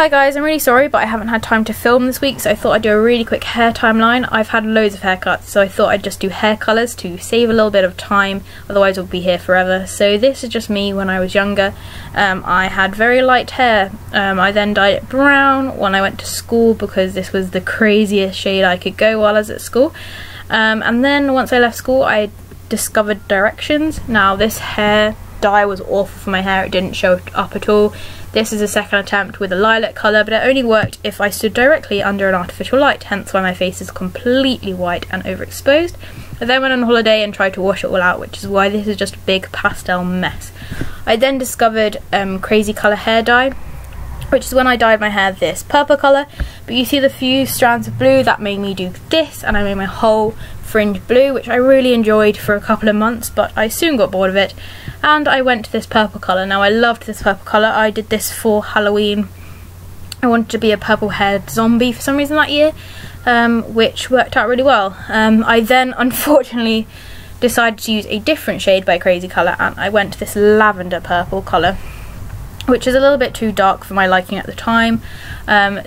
Hi guys, I'm really sorry but I haven't had time to film this week, so I thought I'd do a really quick hair timeline. I've had loads of haircuts, so I thought I'd just do hair colours to save a little bit of time, otherwise we'll be here forever. So this is just me when I was younger. I had very light hair. I then dyed it brown when I went to school because this was the craziest shade I could go while I was at school. And then once I left school I discovered directions. Now this hair dye was awful for my hair, it didn't show up at all. This is a second attempt with a lilac colour, but it only worked if I stood directly under an artificial light, hence why my face is completely white and overexposed. I then went on holiday and tried to wash it all out, which is why this is just a big pastel mess. I then discovered crazy colour hair dye, which is when I dyed my hair this purple colour, but you see the few strands of blue, that made me do this, and I made my whole fringe blue, which I really enjoyed for a couple of months, but I soon got bored of it and I went to this purple colour. Now I loved this purple colour. I did this for Halloween. I wanted to be a purple haired zombie for some reason that year, which worked out really well. I then unfortunately decided to use a different shade by Crazy Colour, and I went to this lavender purple colour, which is a little bit too dark for my liking at the time.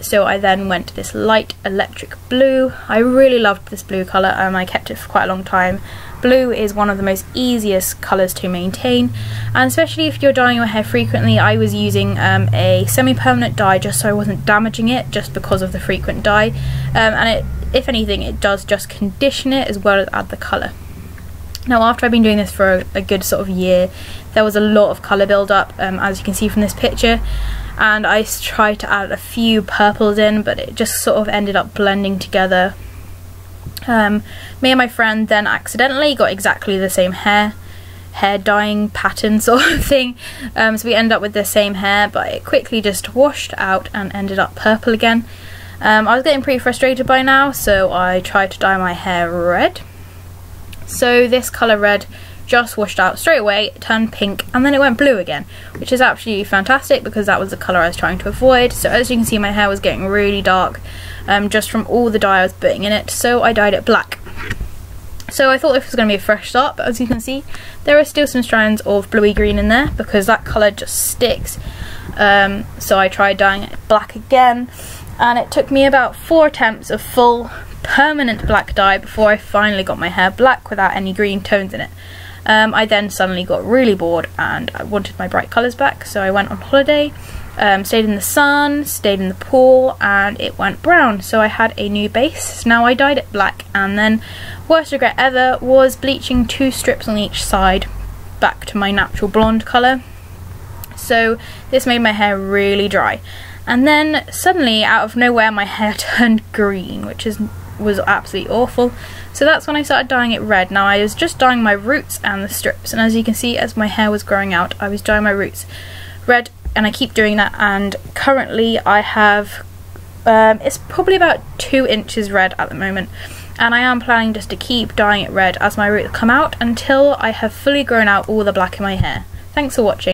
So I then went to this light electric blue. I really loved this blue colour and I kept it for quite a long time. Blue is one of the most easiest colours to maintain, and especially if you're dyeing your hair frequently. I was using a semi-permanent dye just so I wasn't damaging it just because of the frequent dye, and if anything it does just condition it as well as add the colour. Now after I've been doing this for a good sort of year, there was a lot of colour build up, as you can see from this picture, and I tried to add a few purples in, but it just sort of ended up blending together. Me and my friend then accidentally got exactly the same hair dyeing pattern sort of thing, so we ended up with the same hair, but it quickly just washed out and ended up purple again. I was getting pretty frustrated by now, so I tried to dye my hair red. So this colour red just washed out straight away, it turned pink, and then it went blue again, which is absolutely fantastic because that was the colour I was trying to avoid. So as you can see, my hair was getting really dark just from all the dye I was putting in it, so I dyed it black. So I thought this was going to be a fresh start, but as you can see there are still some strands of bluey green in there because that colour just sticks. So I tried dyeing it black again, and it took me about 4 attempts of full permanent black dye before I finally got my hair black without any green tones in it. I then suddenly got really bored and I wanted my bright colours back, so I went on holiday, stayed in the sun, stayed in the pool, and it went brown, so I had a new base. Now I dyed it black, and then worst regret ever was bleaching 2 strips on each side back to my natural blonde colour. So this made my hair really dry, and then suddenly out of nowhere my hair turned green, which was absolutely awful. So that's when I started dyeing it red. Now I was just dyeing my roots and the strips, and as you can see, as my hair was growing out I was dyeing my roots red, and I keep doing that, and currently I have it's probably about 2 inches red at the moment, and I am planning just to keep dyeing it red as my roots come out until I have fully grown out all the black in my hair. Thanks for watching.